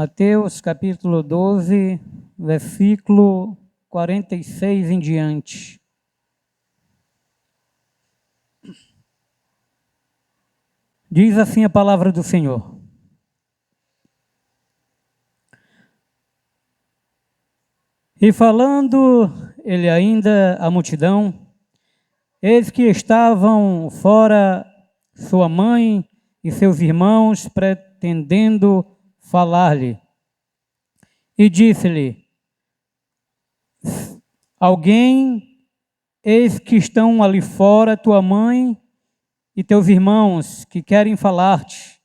Mateus capítulo 12, versículo 46 em diante. Diz assim a palavra do Senhor. E falando ele ainda à multidão, eis que estavam fora sua mãe e seus irmãos, pretendendo falar-lhe. E disse-lhe: Alguém, eis que estão ali fora tua mãe e teus irmãos, que querem falar-te.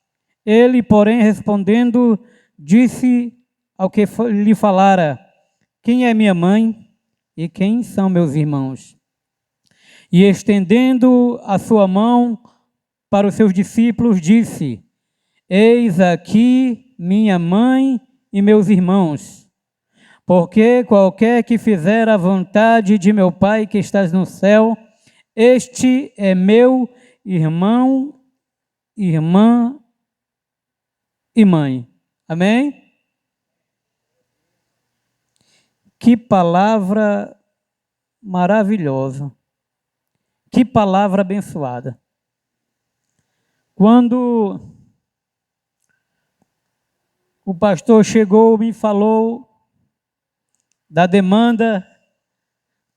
Ele, porém, respondendo, disse ao que lhe falara: Quem é minha mãe e quem são meus irmãos? E estendendo a sua mão para os seus discípulos, disse: Eis aqui minha mãe e meus irmãos. Porque qualquer que fizer a vontade de meu Pai que estás no céu, este é meu irmão, irmã e mãe. Amém? Que palavra maravilhosa. Que palavra abençoada. Quando o pastor chegou e me falou da demanda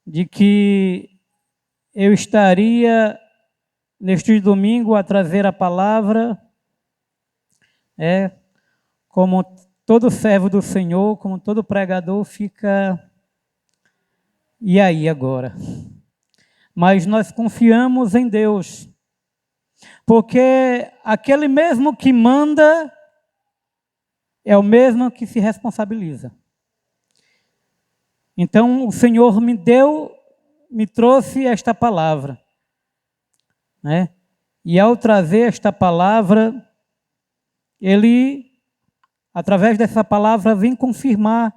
de que eu estaria neste domingo a trazer a palavra, como todo servo do Senhor, como todo pregador fica, e aí agora? Mas nós confiamos em Deus, porque aquele mesmo que manda é o mesmo que se responsabiliza. Então, o Senhor me trouxe esta palavra, né? E ao trazer esta palavra, Ele, através dessa palavra, vem confirmar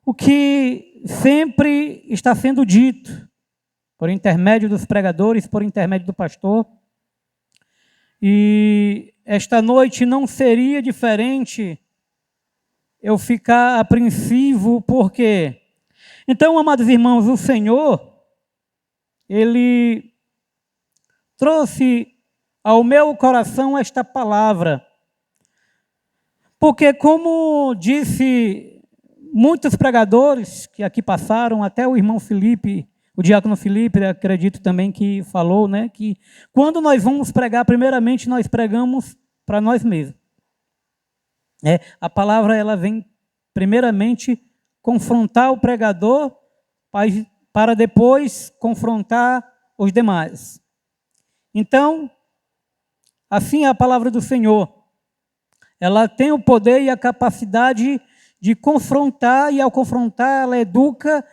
o que sempre está sendo dito, por intermédio dos pregadores, por intermédio do pastor. E esta noite não seria diferente eu ficar apreensivo, porque... Então, amados irmãos, o Senhor, Ele trouxe ao meu coração esta palavra, porque como disse muitos pregadores que aqui passaram, até o irmão Felipe, o diácono Felipe, acredito também que falou, né, que quando nós vamos pregar, primeiramente nós pregamos para nós mesmos. A palavra ela vem primeiramente confrontar o pregador para depois confrontar os demais. Então, assim é a palavra do Senhor. Ela tem o poder e a capacidade de confrontar, e ao confrontar ela educa,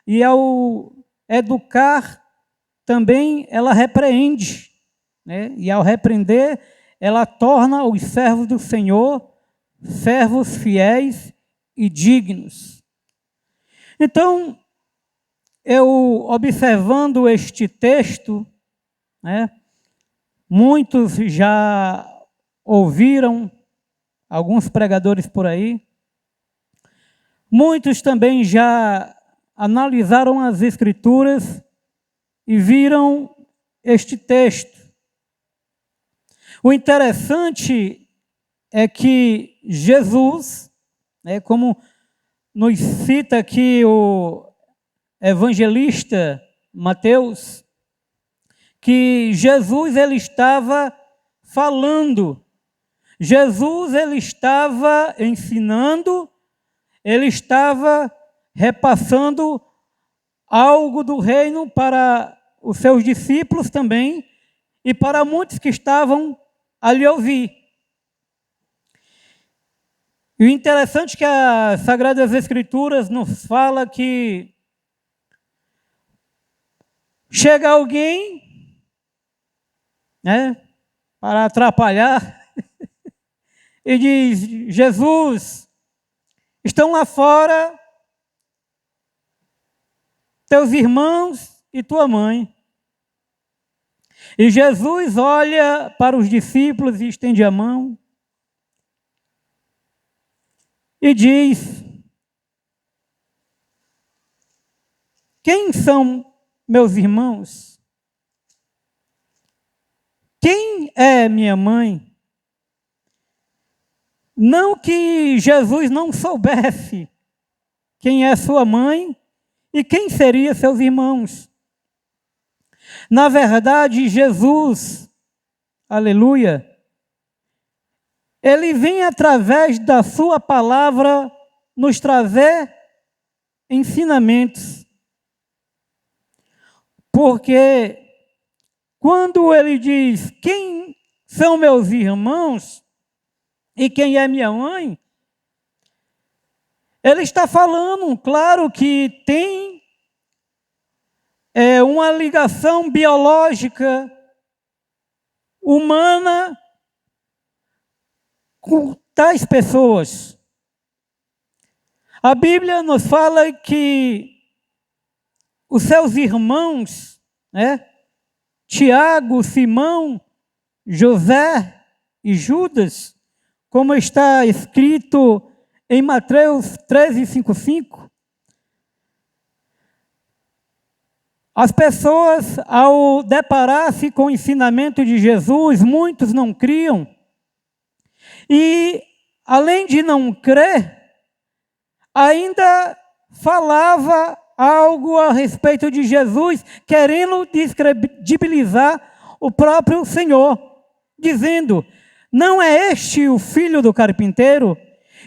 e ao educar também ela repreende, né? E ao repreender ela torna os servos do Senhor servos fiéis e dignos. Então, eu observando este texto, né, muitos já ouviram, alguns pregadores por aí, muitos também já analisaram as Escrituras e viram este texto. O interessante é que Jesus, né, como nos cita aqui o evangelista Mateus, que Jesus ele estava falando, Jesus ele estava ensinando, ele estava repassando algo do reino para os seus discípulos também e para muitos que estavam ali a ouvir. E o interessante é que as Sagradas Escrituras nos fala que chega alguém, né, para atrapalhar e diz: Jesus, estão lá fora teus irmãos e tua mãe. E Jesus olha para os discípulos e estende a mão e diz: quem são meus irmãos? Quem é minha mãe? Não que Jesus não soubesse quem é sua mãe e quem seriam seus irmãos. Na verdade, Jesus, aleluia, ele vem através da sua palavra nos trazer ensinamentos. Porque quando ele diz: quem são meus irmãos e quem é minha mãe, ele está falando, claro, que tem uma ligação biológica, humana, com tais pessoas. A Bíblia nos fala que os seus irmãos, Tiago, Simão, José e Judas, como está escrito em Mateus 13:5, as pessoas, ao deparar-se com o ensinamento de Jesus, muitos não criam. E, além de não crer, ainda falava algo a respeito de Jesus, querendo descredibilizar o próprio Senhor, dizendo: não é este o filho do carpinteiro?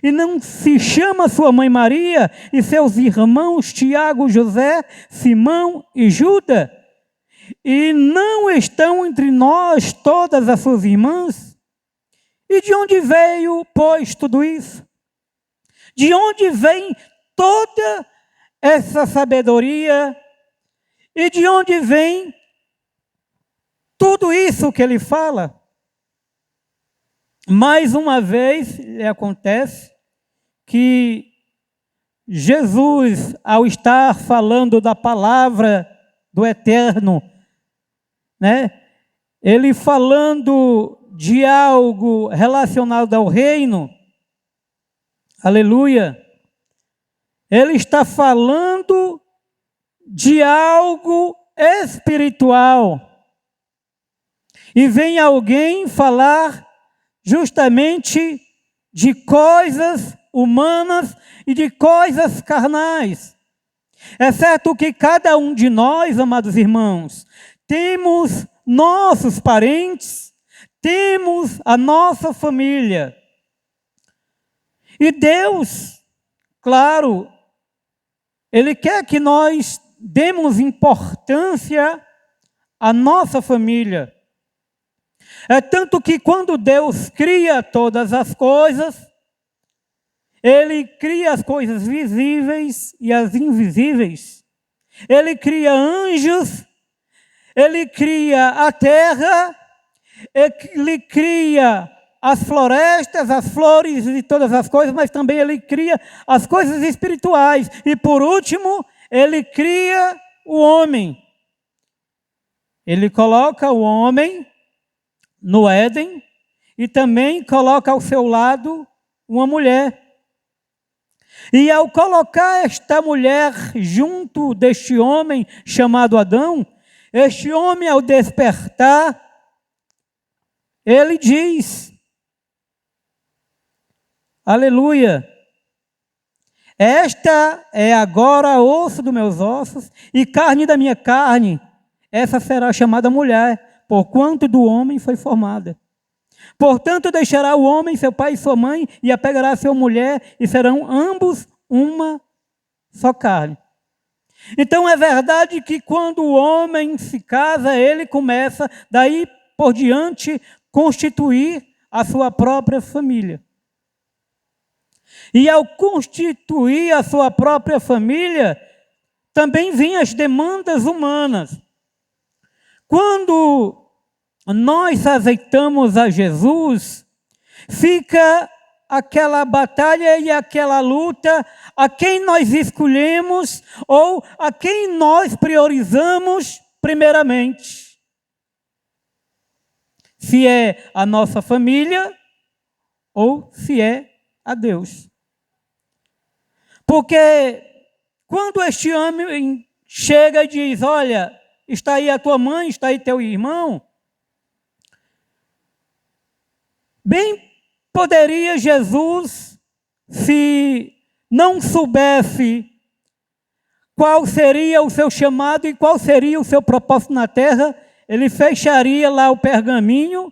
E não se chama sua mãe Maria e seus irmãos Tiago, José, Simão e Judas? E não estão entre nós todas as suas irmãs? E de onde veio, pois, tudo isso? De onde vem toda essa sabedoria? E de onde vem tudo isso que ele fala? Mais uma vez acontece que Jesus, ao estar falando da palavra do Eterno, ele falando de algo relacionado ao reino, aleluia, ele está falando de algo espiritual. E vem alguém falar justamente de coisas humanas e de coisas carnais. É certo que cada um de nós, amados irmãos, temos nossos parentes, temos a nossa família. E Deus, claro, Ele quer que nós demos importância à nossa família. É tanto que quando Deus cria todas as coisas, Ele cria as coisas visíveis e as invisíveis. Ele cria anjos, Ele cria a terra, Ele cria as florestas, as flores e todas as coisas, mas também Ele cria as coisas espirituais. E por último, Ele cria o homem. Ele coloca o homem no Éden e também coloca ao seu lado uma mulher. E ao colocar esta mulher junto deste homem chamado Adão, este homem, ao despertar, ele diz: aleluia, esta é agora osso dos meus ossos e carne da minha carne, essa será chamada mulher, porquanto do homem foi formada. Portanto, deixará o homem seu pai e sua mãe, e apegará a sua mulher, e serão ambos uma só carne. Então é verdade que quando o homem se casa, ele começa, daí por diante, constituir a sua própria família. E ao constituir a sua própria família, também vêm as demandas humanas. Quando nós aceitamos a Jesus, fica aquela batalha e aquela luta a quem nós escolhemos ou a quem nós priorizamos primeiramente. Se é a nossa família ou se é a Deus. Porque quando este homem chega e diz, olha, está aí a tua mãe, está aí teu irmão, bem poderia Jesus, se não soubesse qual seria o seu chamado e qual seria o seu propósito na terra, ele fecharia lá o pergaminho,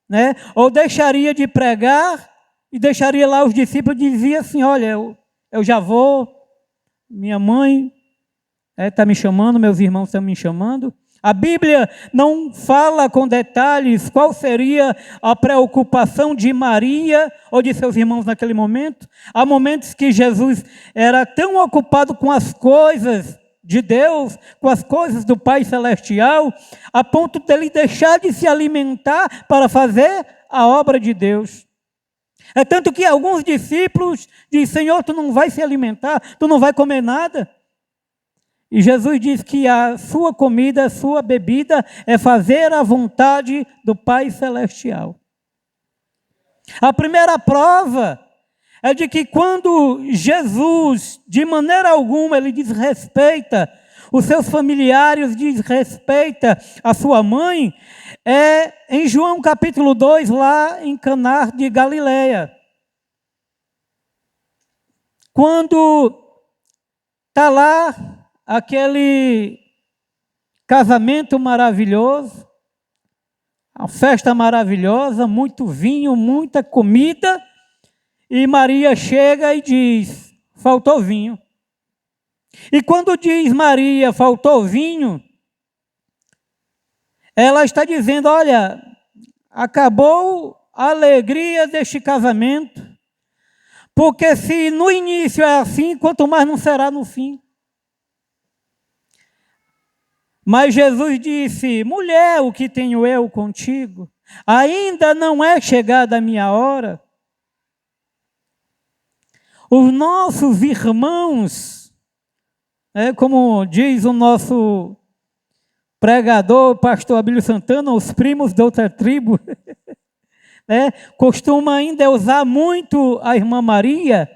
né? Ou deixaria de pregar e deixaria lá os discípulos e dizia assim, olha, eu já vou, minha mãe está me chamando, meus irmãos estão me chamando. A Bíblia não fala com detalhes qual seria a preocupação de Maria ou de seus irmãos naquele momento. Há momentos que Jesus era tão ocupado com as coisas de Deus, com as coisas do Pai Celestial, a ponto dele deixar de se alimentar para fazer a obra de Deus. É tanto que alguns discípulos dizem, Senhor, tu não vai se alimentar, tu não vai comer nada. E Jesus diz que a sua comida, a sua bebida é fazer a vontade do Pai Celestial. A primeira prova é de que quando Jesus, de maneira alguma, ele desrespeita os seus familiares, desrespeita a sua mãe, é em João capítulo 2, lá em Caná de Galileia. Quando está lá aquele casamento maravilhoso, uma festa maravilhosa, muito vinho, muita comida, e Maria chega e diz, faltou vinho. E quando diz Maria, faltou vinho, ela está dizendo, olha, acabou a alegria deste casamento, porque se no início é assim, quanto mais não será no fim. Mas Jesus disse, mulher, o que tenho eu contigo? Ainda não é chegada a minha hora. Os nossos irmãos, como diz o nosso pregador, pastor Abílio Santana, os primos de outra tribo, costuma ainda usar muito a irmã Maria,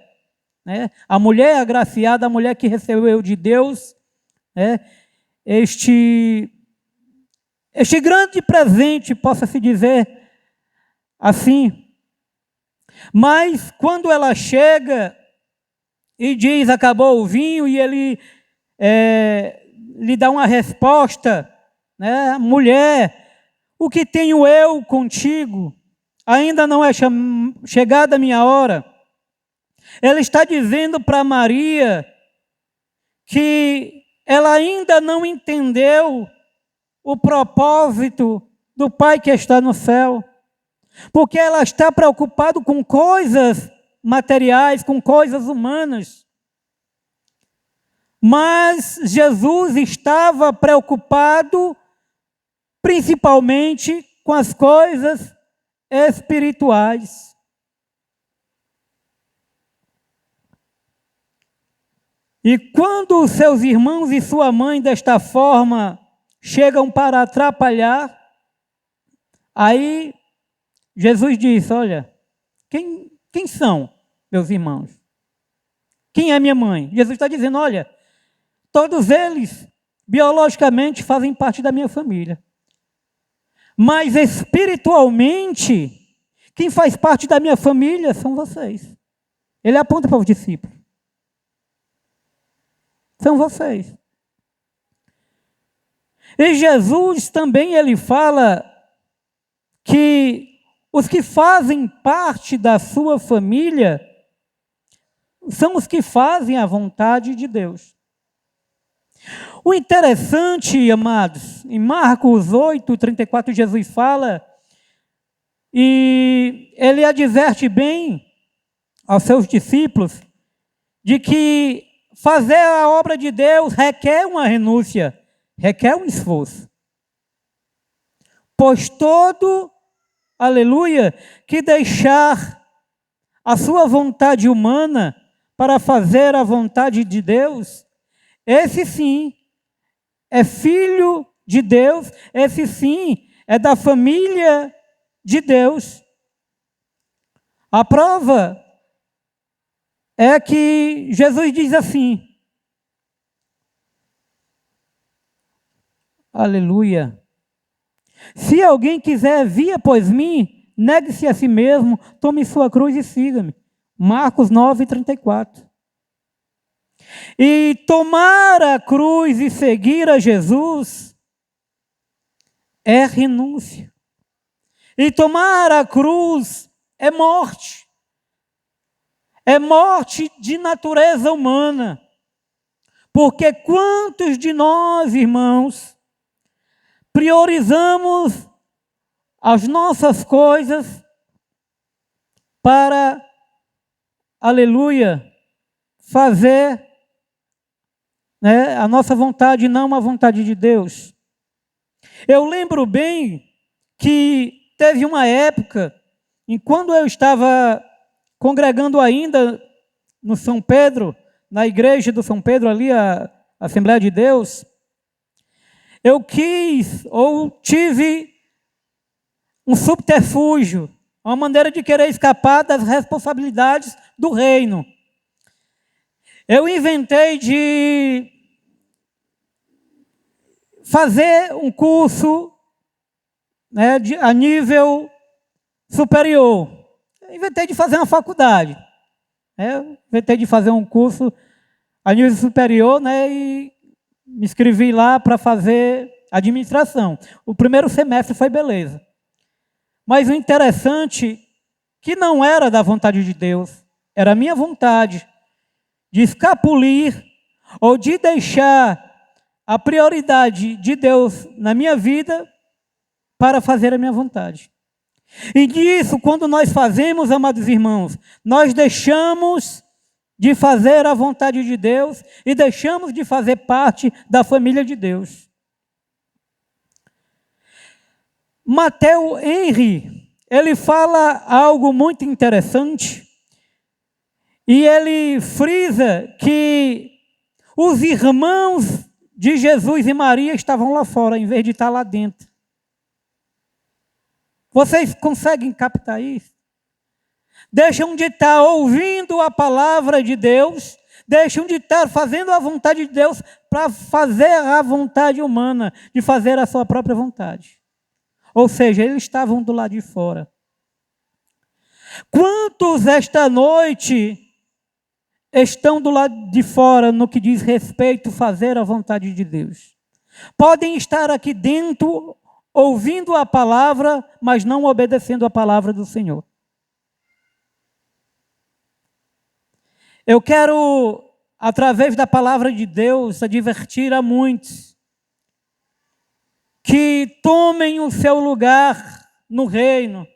a mulher agraciada, a mulher que recebeu de Deus, este grande presente, possa-se dizer assim. Mas quando ela chega e diz, acabou o vinho, e ele lhe dá uma resposta, mulher, o que tenho eu contigo? Ainda não é chegada a minha hora. Ele está dizendo para Maria que ela ainda não entendeu o propósito do Pai que está no céu, porque ela está preocupada com coisas materiais, com coisas humanas. Mas Jesus estava preocupado principalmente com as coisas espirituais. E quando os seus irmãos e sua mãe desta forma chegam para atrapalhar, aí Jesus diz, olha, quem são meus irmãos? Quem é minha mãe? Jesus está dizendo, olha, todos eles biologicamente fazem parte da minha família. Mas espiritualmente, quem faz parte da minha família são vocês. Ele aponta para os discípulos. São vocês. E Jesus também, ele fala que os que fazem parte da sua família são os que fazem a vontade de Deus. O interessante, amados, em Marcos 8, 34, Jesus fala, e ele adverte bem aos seus discípulos, de que fazer a obra de Deus requer uma renúncia, requer um esforço. Pois todo, aleluia, que deixar a sua vontade humana para fazer a vontade de Deus, esse sim é filho de Deus, esse sim é da família de Deus. A prova é que Jesus diz assim, aleluia, se alguém quiser vir após mim, negue-se a si mesmo, tome sua cruz e siga-me. Marcos 9:34. E tomar a cruz e seguir a Jesus é renúncia. E tomar a cruz é morte. É morte de natureza humana. Porque quantos de nós, irmãos, priorizamos as nossas coisas para, aleluia, fazer, né, a nossa vontade, não a vontade de Deus. Eu lembro bem que teve uma época, enquanto eu estava congregando ainda no São Pedro, na igreja do São Pedro ali, a Assembleia de Deus, eu quis ou tive um subterfúgio, uma maneira de querer escapar das responsabilidades do reino. Eu inventei de fazer um curso, né, a nível superior. Eu inventei de fazer uma faculdade. Né? Inventei de fazer um curso a nível superior, né, e me inscrevi lá para fazer administração. O primeiro semestre foi beleza. Mas o interessante, que não era da vontade de Deus, era a minha vontade de escapulir ou de deixar a prioridade de Deus na minha vida para fazer a minha vontade. E disso, quando nós fazemos, amados irmãos, nós deixamos de fazer a vontade de Deus e deixamos de fazer parte da família de Deus. Mateus Henry, ele fala algo muito interessante e ele frisa que os irmãos de Jesus e Maria estavam lá fora, em vez de estar lá dentro. Vocês conseguem captar isso? Deixam de estar ouvindo a palavra de Deus, deixam de estar fazendo a vontade de Deus para fazer a vontade humana, de fazer a sua própria vontade. Ou seja, eles estavam do lado de fora. Quantos esta noite estão do lado de fora no que diz respeito a fazer a vontade de Deus? Podem estar aqui dentro, ouvindo a palavra, mas não obedecendo a palavra do Senhor. Eu quero, através da palavra de Deus, advertir a muitos que tomem o seu lugar no reino.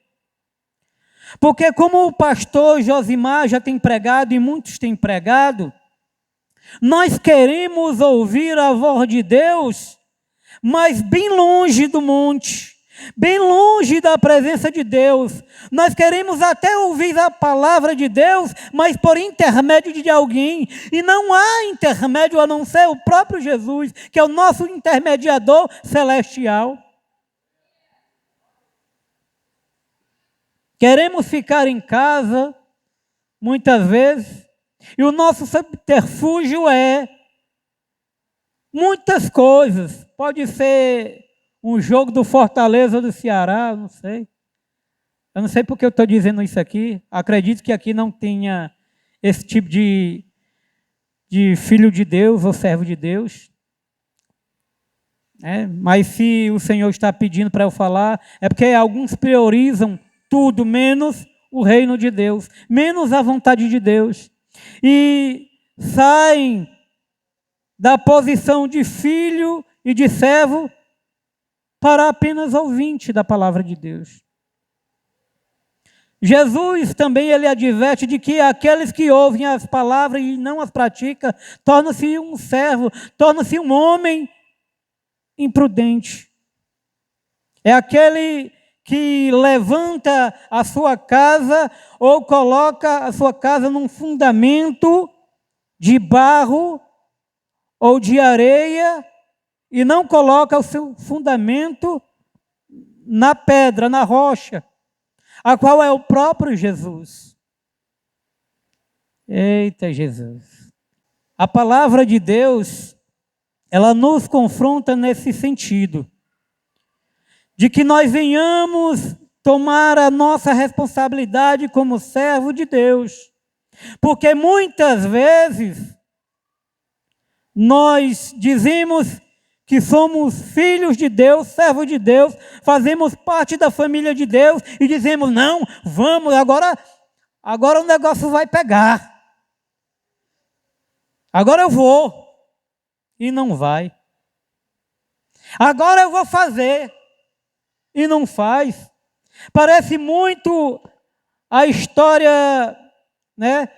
Porque como o pastor Josimar já tem pregado e muitos têm pregado, nós queremos ouvir a voz de Deus, mas bem longe do monte, bem longe da presença de Deus. Nós queremos até ouvir a palavra de Deus, mas por intermédio de alguém. E não há intermédio a não ser o próprio Jesus, que é o nosso intermediador celestial. Queremos ficar em casa, muitas vezes, e o nosso subterfúgio é muitas coisas. Pode ser um jogo do Fortaleza ou do Ceará, não sei. Eu não sei porque eu estou dizendo isso aqui. Acredito que aqui não tenha esse tipo de filho de Deus ou servo de Deus. Mas se o Senhor está pedindo para eu falar, é porque alguns priorizam tudo menos o reino de Deus, menos a vontade de Deus. E saem da posição de filho e de servo para apenas ouvinte da palavra de Deus. Jesus também ele adverte de que aqueles que ouvem as palavras e não as praticam, tornam-se um servo, tornam-se um homem imprudente. É aquele que levanta a sua casa ou coloca a sua casa num fundamento de barro ou de areia e não coloca o seu fundamento na pedra, na rocha, a qual é o próprio Jesus. Eita Jesus. A palavra de Deus, ela nos confronta nesse sentido, de que nós venhamos tomar a nossa responsabilidade como servo de Deus. Porque muitas vezes nós dizemos que somos filhos de Deus, servos de Deus, fazemos parte da família de Deus e dizemos, não, vamos, agora o negócio vai pegar. Agora eu vou. E não vai. Agora eu vou fazer. E não faz. Parece muito a história, né,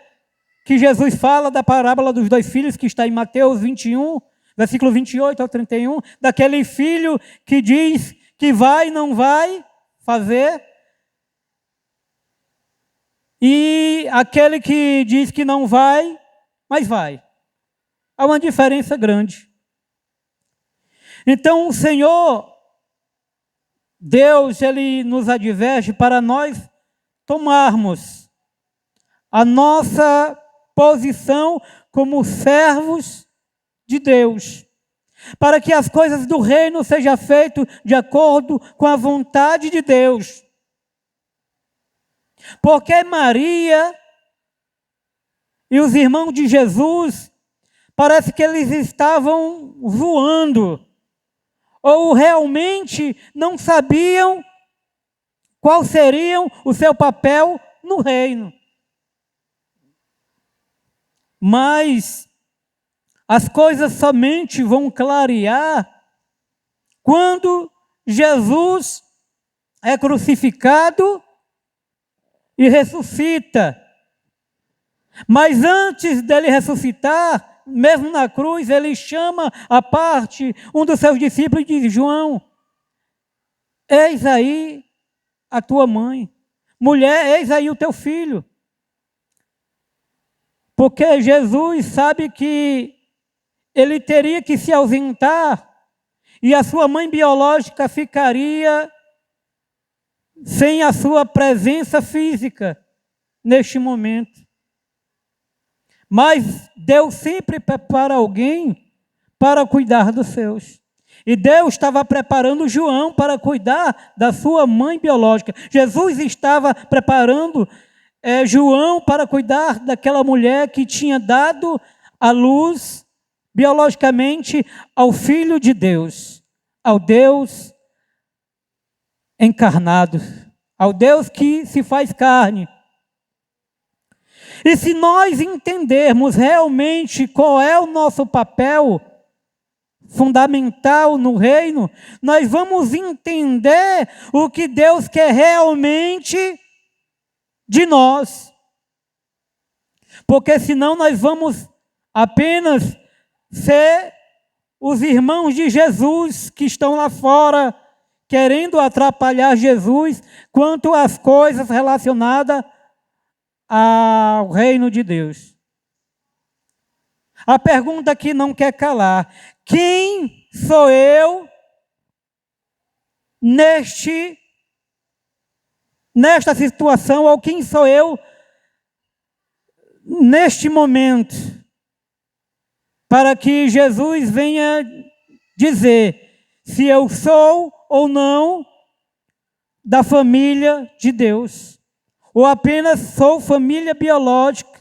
que Jesus fala da parábola dos dois filhos, que está em Mateus 21, versículo 28 ao 31, daquele filho que diz que vai e não vai fazer, e aquele que diz que não vai, mas vai. Há uma diferença grande. Então o Senhor, Deus, Ele nos adverte para nós tomarmos a nossa posição como servos de Deus, para que as coisas do reino sejam feitas de acordo com a vontade de Deus. Porque Maria e os irmãos de Jesus, parece que eles estavam voando, ou realmente não sabiam qual seria o seu papel no reino. Mas as coisas somente vão clarear quando Jesus é crucificado e ressuscita. Mas antes dele ressuscitar, mesmo na cruz, ele chama à parte um dos seus discípulos e diz, João, eis aí a tua mãe. Mulher, eis aí o teu filho. Porque Jesus sabe que ele teria que se ausentar e a sua mãe biológica ficaria sem a sua presença física neste momento. Mas Deus sempre prepara alguém para cuidar dos seus. E Deus estava preparando João para cuidar da sua mãe biológica. Jesus estava preparando João para cuidar daquela mulher que tinha dado a luz biologicamente ao Filho de Deus, ao Deus encarnado, ao Deus que se faz carne. E se nós entendermos realmente qual é o nosso papel fundamental no reino, nós vamos entender o que Deus quer realmente de nós. Porque senão nós vamos apenas ser os irmãos de Jesus que estão lá fora querendo atrapalhar Jesus quanto às coisas relacionadas ao reino de Deus. A pergunta que não quer calar: quem sou eu nesta situação, ou quem sou eu neste momento, para que Jesus venha dizer se eu sou ou não da família de Deus, ou apenas sou família biológica.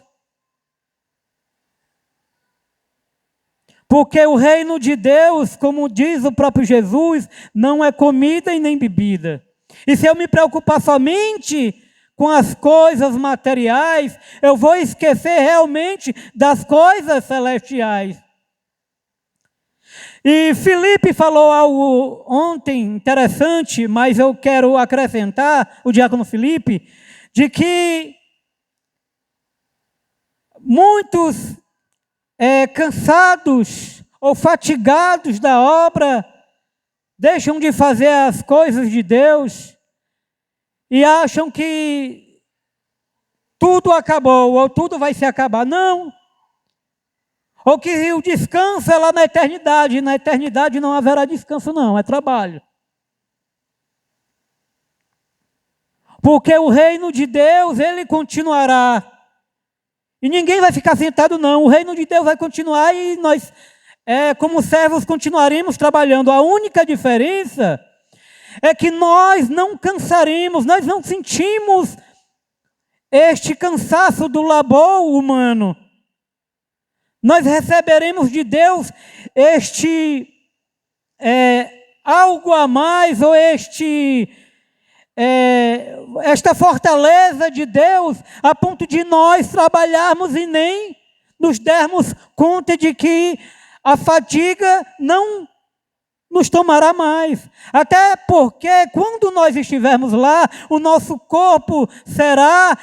Porque o reino de Deus, como diz o próprio Jesus, não é comida e nem bebida. E se eu me preocupar somente com as coisas materiais, eu vou esquecer realmente das coisas celestiais. E Filipe falou algo ontem interessante, mas eu quero acrescentar, o diácono Filipe, de que muitos cansados ou fatigados da obra deixam de fazer as coisas de Deus e acham que tudo acabou ou tudo vai se acabar. Não. Ou que o descanso é lá na eternidade. E na eternidade não haverá descanso não, é trabalho. Porque o reino de Deus, ele continuará. E ninguém vai ficar sentado, não. O reino de Deus vai continuar e nós, como servos, continuaremos trabalhando. A única diferença é que nós não cansaremos, nós não sentimos este cansaço do labor humano. Nós receberemos de Deus algo a mais, ou esta fortaleza de Deus, a ponto de nós trabalharmos e nem nos dermos conta de que a fadiga não nos tomará mais. Até porque quando nós estivermos lá, o nosso corpo será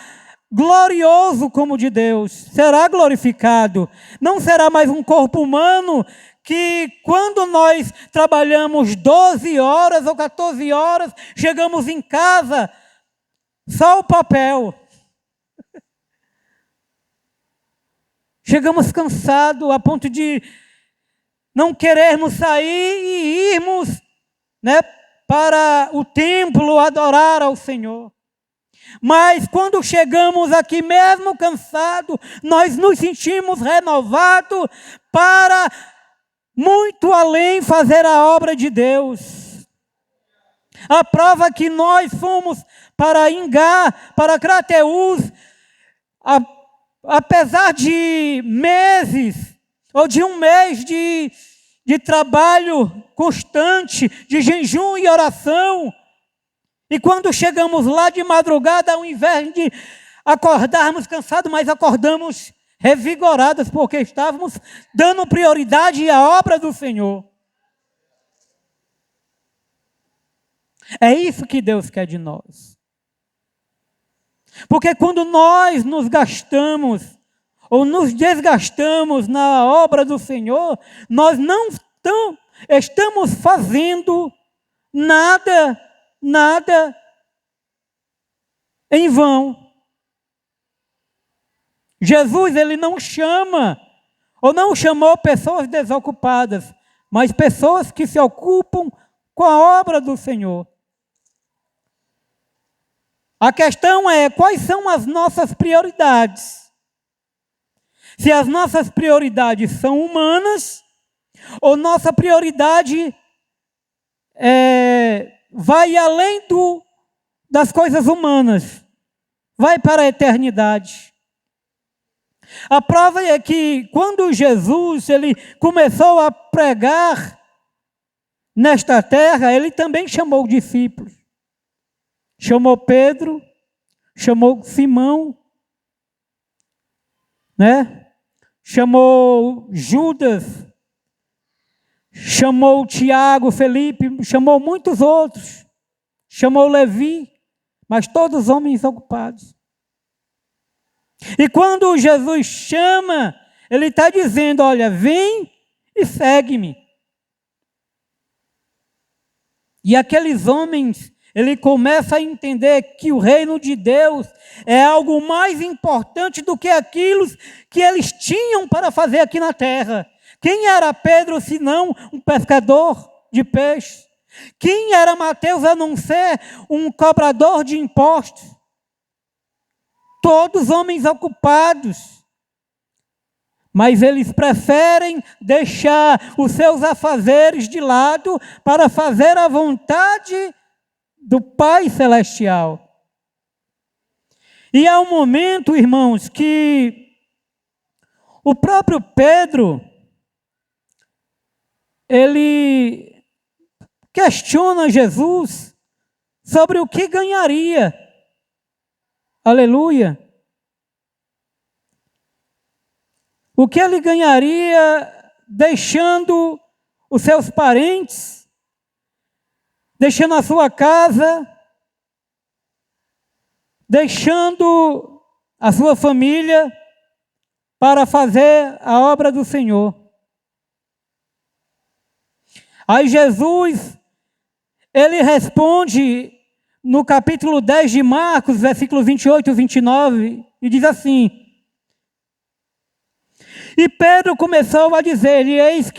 glorioso como o de Deus, será glorificado. Não será mais um corpo humano que quando nós trabalhamos 12 horas ou 14 horas, chegamos em casa, só o papel. Chegamos cansados a ponto de não querermos sair e irmos, para o templo adorar ao Senhor. Mas quando chegamos aqui, mesmo cansados, nós nos sentimos renovados para muito além fazer a obra de Deus. A prova que nós fomos para Ingá, para Crateús, apesar de meses, ou de um mês de trabalho constante, de jejum e oração, e quando chegamos lá de madrugada, ao invés de acordarmos cansados, mas acordamos revigorados, porque estávamos dando prioridade à obra do Senhor. É isso que Deus quer de nós. Porque quando nós nos gastamos, ou nos desgastamos na obra do Senhor, nós não estamos fazendo nada em vão. Jesus, ele não chama, ou não chamou pessoas desocupadas, mas pessoas que se ocupam com a obra do Senhor. A questão é, quais são as nossas prioridades? Se as nossas prioridades são humanas, ou nossa prioridade vai além das coisas humanas, vai para a eternidade. A prova é que quando Jesus ele começou a pregar nesta terra, ele também chamou discípulos. Chamou Pedro, chamou Simão, chamou Judas, chamou Tiago, Felipe, chamou muitos outros, chamou Levi, mas todos homens ocupados. E quando Jesus chama, ele está dizendo, olha, vem e segue-me. E aqueles homens, ele começa a entender que o reino de Deus é algo mais importante do que aquilo que eles tinham para fazer aqui na terra. Quem era Pedro, senão um pescador de peixe? Quem era Mateus, a não ser um cobrador de impostos? Todos homens ocupados. Mas eles preferem deixar os seus afazeres de lado para fazer a vontade do Pai Celestial. E há um momento, irmãos, que o próprio Pedro, ele questiona Jesus sobre o que ganharia. Aleluia. O que ele ganharia deixando os seus parentes, deixando a sua casa, deixando a sua família para fazer a obra do Senhor. Aí Jesus, ele responde no capítulo 10 de Marcos, versículo 28 e 29, e diz assim: E Pedro começou a dizer, eis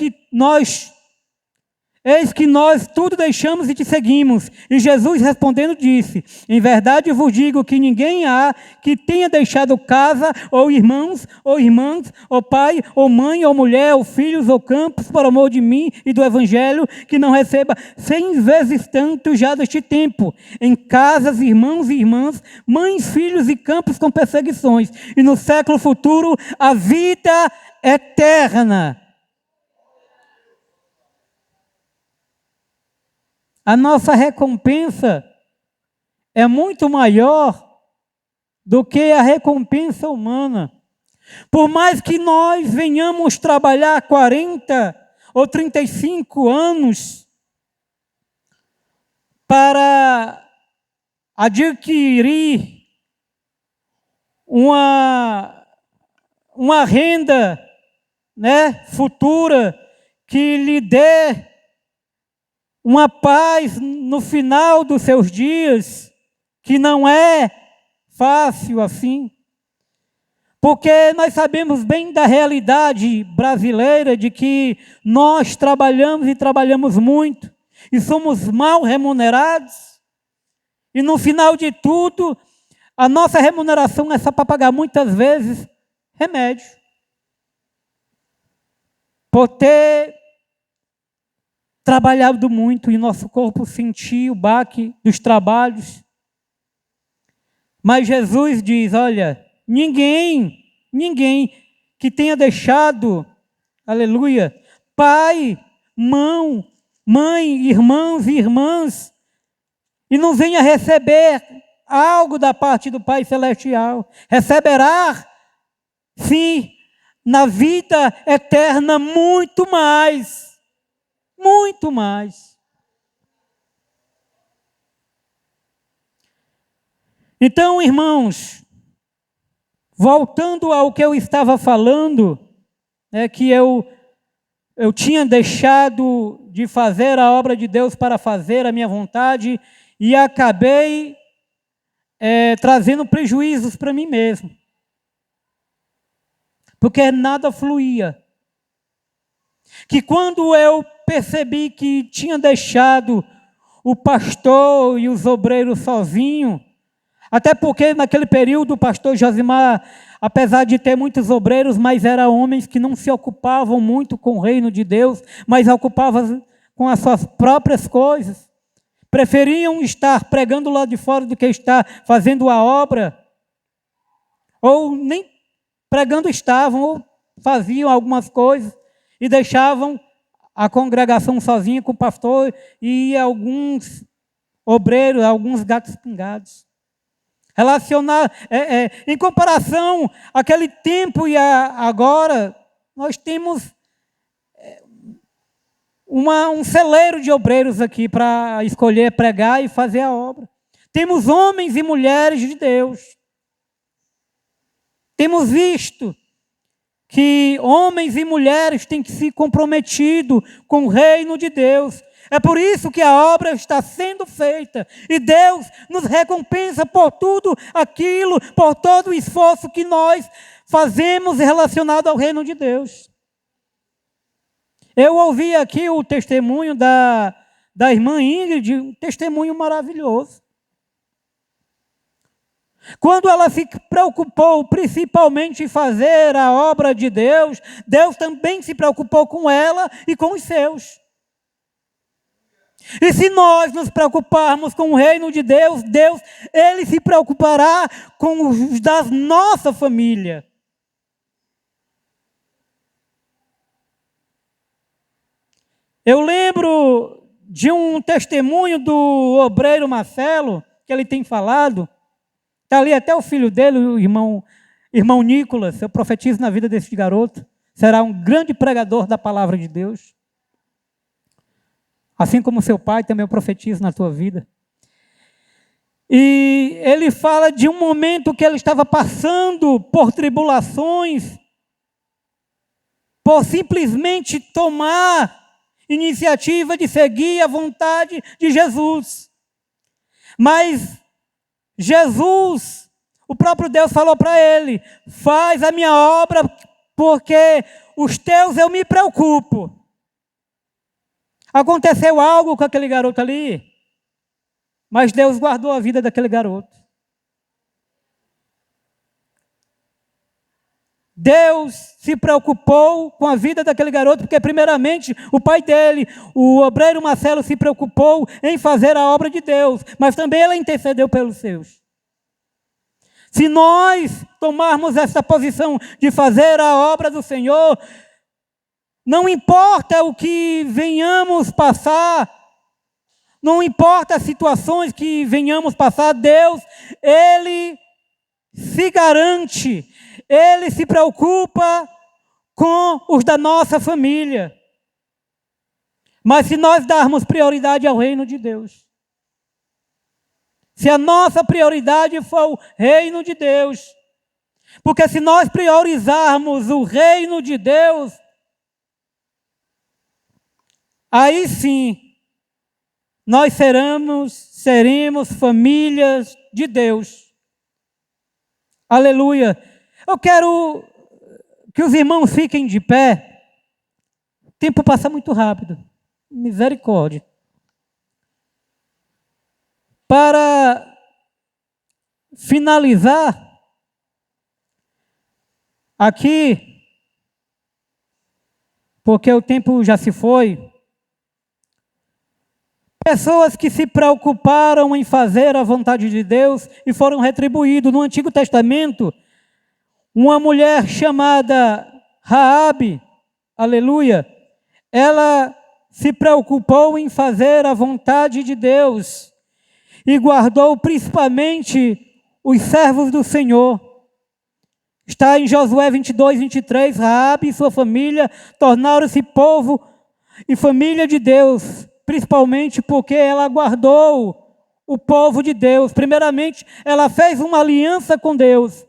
Eis que nós tudo deixamos e te seguimos. E Jesus respondendo disse: em verdade vos digo que ninguém há que tenha deixado casa, ou irmãos, ou irmãs, ou pai, ou mãe, ou mulher, ou filhos, ou campos, por amor de mim e do Evangelho, que não receba 100 vezes tanto já deste tempo, em casas, irmãos e irmãs, mães, filhos e campos com perseguições, e no século futuro a vida eterna. A nossa recompensa é muito maior do que a recompensa humana. Por mais que nós venhamos trabalhar 40 ou 35 anos para adquirir uma renda, né, futura que lhe dê uma paz no final dos seus dias, que não é fácil assim, porque nós sabemos bem da realidade brasileira de que nós trabalhamos e trabalhamos muito, e somos mal remunerados, e no final de tudo, a nossa remuneração é só para pagar muitas vezes remédio, por ter trabalhado muito e nosso corpo sentiu o baque dos trabalhos. Mas Jesus diz, olha, ninguém que tenha deixado, aleluia, pai, mãe, irmãos e irmãs, e não venha receber algo da parte do Pai Celestial, receberá, sim, na vida eterna muito mais. Muito mais. Então, irmãos, voltando ao que eu estava falando, que eu tinha deixado de fazer a obra de Deus para fazer a minha vontade e acabei trazendo prejuízos para mim mesmo. Porque nada fluía. Que quando eu percebi que tinha deixado o pastor e os obreiros sozinhos, até porque naquele período o pastor Josimar, apesar de ter muitos obreiros, mas eram homens que não se ocupavam muito com o reino de Deus, mas ocupavam com as suas próprias coisas. Preferiam estar pregando lá de fora do que estar fazendo a obra, ou nem pregando estavam, ou faziam algumas coisas, e deixavam a congregação sozinha com o pastor e alguns obreiros, alguns gatos pingados. Em comparação àquele tempo e agora, nós temos um celeiro de obreiros aqui para escolher, pregar e fazer a obra. Temos homens e mulheres de Deus. Temos visto que homens e mulheres têm que se comprometido com o reino de Deus. É por isso que a obra está sendo feita. E Deus nos recompensa por tudo aquilo, por todo o esforço que nós fazemos relacionado ao reino de Deus. Eu ouvi aqui o testemunho da irmã Ingrid, um testemunho maravilhoso. Quando ela se preocupou principalmente em fazer a obra de Deus, Deus também se preocupou com ela e com os seus. E se nós nos preocuparmos com o reino de Deus, Ele se preocupará com os da nossa família. Eu lembro de um testemunho do obreiro Marcelo, que ele tem falado. Está ali até o filho dele, o irmão Nicolas. Eu profetizo na vida desse garoto. Será um grande pregador da palavra de Deus. Assim como seu pai, também eu profetizo na tua vida. E ele fala de um momento que ele estava passando por tribulações, por simplesmente tomar iniciativa de seguir a vontade de Jesus. Mas Jesus, o próprio Deus falou para ele: faz a minha obra, porque os teus eu me preocupo. Aconteceu algo com aquele garoto ali, mas Deus guardou a vida daquele garoto. Deus se preocupou com a vida daquele garoto, porque primeiramente o pai dele, o obreiro Marcelo, se preocupou em fazer a obra de Deus, mas também ele intercedeu pelos seus. Se nós tomarmos essa posição de fazer a obra do Senhor, não importa o que venhamos passar, não importa as situações que venhamos passar, Deus, Ele se garante, Ele se preocupa com os da nossa família. Mas se nós darmos prioridade ao reino de Deus, se a nossa prioridade for o reino de Deus, porque se nós priorizarmos o reino de Deus, aí sim, nós seremos famílias de Deus. Aleluia. Eu quero que os irmãos fiquem de pé. O tempo passa muito rápido. Misericórdia. Para finalizar, aqui, porque o tempo já se foi, pessoas que se preocuparam em fazer a vontade de Deus e foram retribuídos. No Antigo Testamento, uma mulher chamada Raabe, aleluia, ela se preocupou em fazer a vontade de Deus e guardou principalmente os servos do Senhor. Está em Josué 22, 23, Raabe e sua família tornaram-se povo e família de Deus, principalmente porque ela guardou o povo de Deus. Primeiramente, ela fez uma aliança com Deus.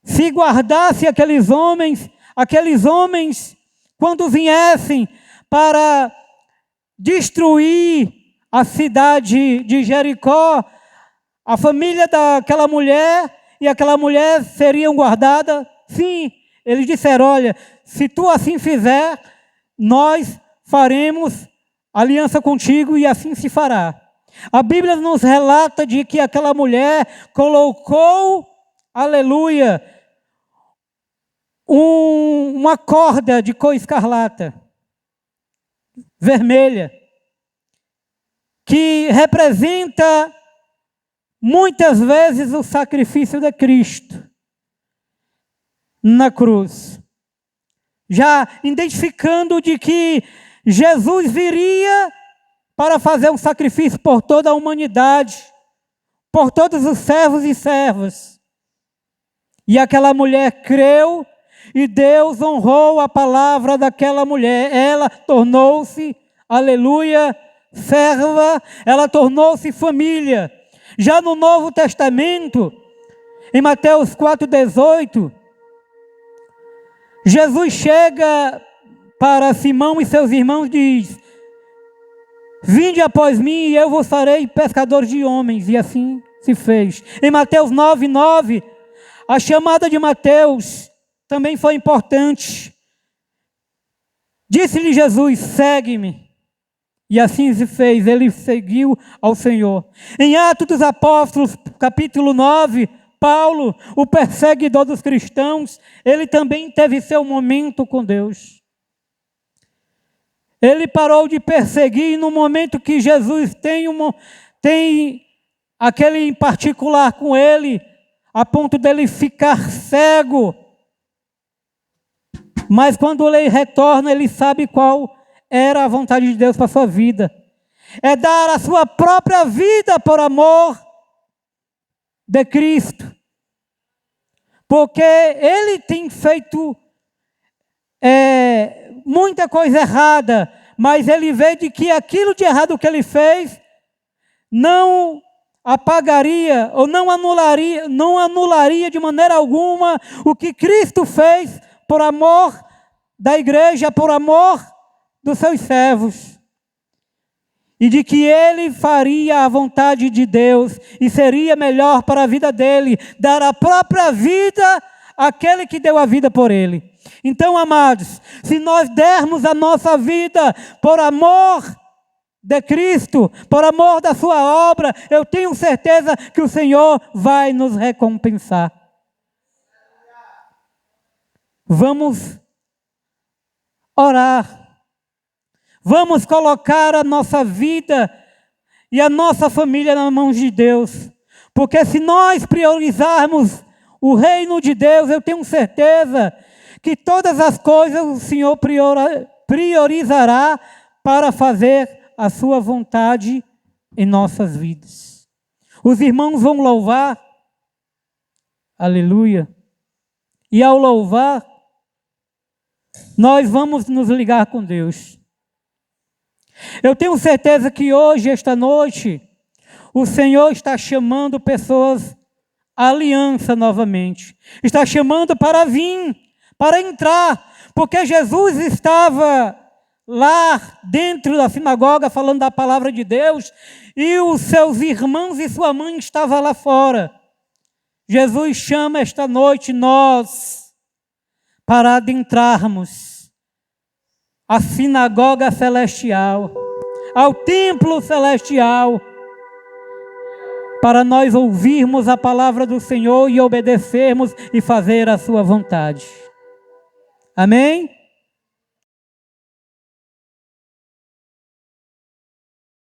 Se guardasse aqueles homens, quando viessem para destruir a cidade de Jericó, a família daquela mulher e aquela mulher seriam guardadas. Sim, eles disseram, olha, se tu assim fizer, nós faremos aliança contigo e assim se fará. A Bíblia nos relata de que aquela mulher colocou, aleluia, uma corda de cor escarlata, vermelha, que representa muitas vezes o sacrifício de Cristo na cruz. Já identificando de que Jesus viria para fazer um sacrifício por toda a humanidade, por todos os servos e servas. E aquela mulher creu e Deus honrou a palavra daquela mulher. Ela tornou-se, aleluia, serva, ela tornou-se família. Já no Novo Testamento, em Mateus 4,18, Jesus chega para Simão e seus irmãos e diz, vinde após mim e eu vos farei pescadores de homens. E assim se fez. Em Mateus 9,9, a chamada de Mateus também foi importante. Disse-lhe Jesus, segue-me. E assim se fez, ele seguiu ao Senhor. Em Atos dos Apóstolos, capítulo 9, Paulo, o perseguidor dos cristãos, ele também teve seu momento com Deus. Ele parou de perseguir no momento que Jesus tem aquele em particular com ele, a ponto dele ficar cego. Mas quando ele retorna, ele sabe qual era a vontade de Deus para a sua vida. É dar a sua própria vida por amor de Cristo. Porque ele tem feito muita coisa errada, mas ele vê de que aquilo de errado que ele fez não apagaria ou não anularia de maneira alguma o que Cristo fez por amor da igreja, por amor dos seus servos. E de que ele faria a vontade de Deus e seria melhor para a vida dele dar a própria vida, aquele que deu a vida por ele. Então, amados, se nós dermos a nossa vida por amor de Cristo, por amor da sua obra, eu tenho certeza que o Senhor vai nos recompensar. Vamos orar. Vamos colocar a nossa vida e a nossa família nas mãos de Deus. Porque se nós priorizarmos o reino de Deus, eu tenho certeza que todas as coisas o Senhor priorizará para fazer a sua vontade em nossas vidas. Os irmãos vão louvar, aleluia, e ao louvar, nós vamos nos ligar com Deus. Eu tenho certeza que hoje, esta noite, o Senhor está chamando pessoas à aliança novamente. Está chamando para vir, para entrar, porque Jesus estava lá dentro da sinagoga falando da palavra de Deus e os seus irmãos e sua mãe estavam lá fora. Jesus chama esta noite nós para adentrarmos a sinagoga celestial, ao templo celestial, para nós ouvirmos a palavra do Senhor e obedecermos e fazer a sua vontade. Amém?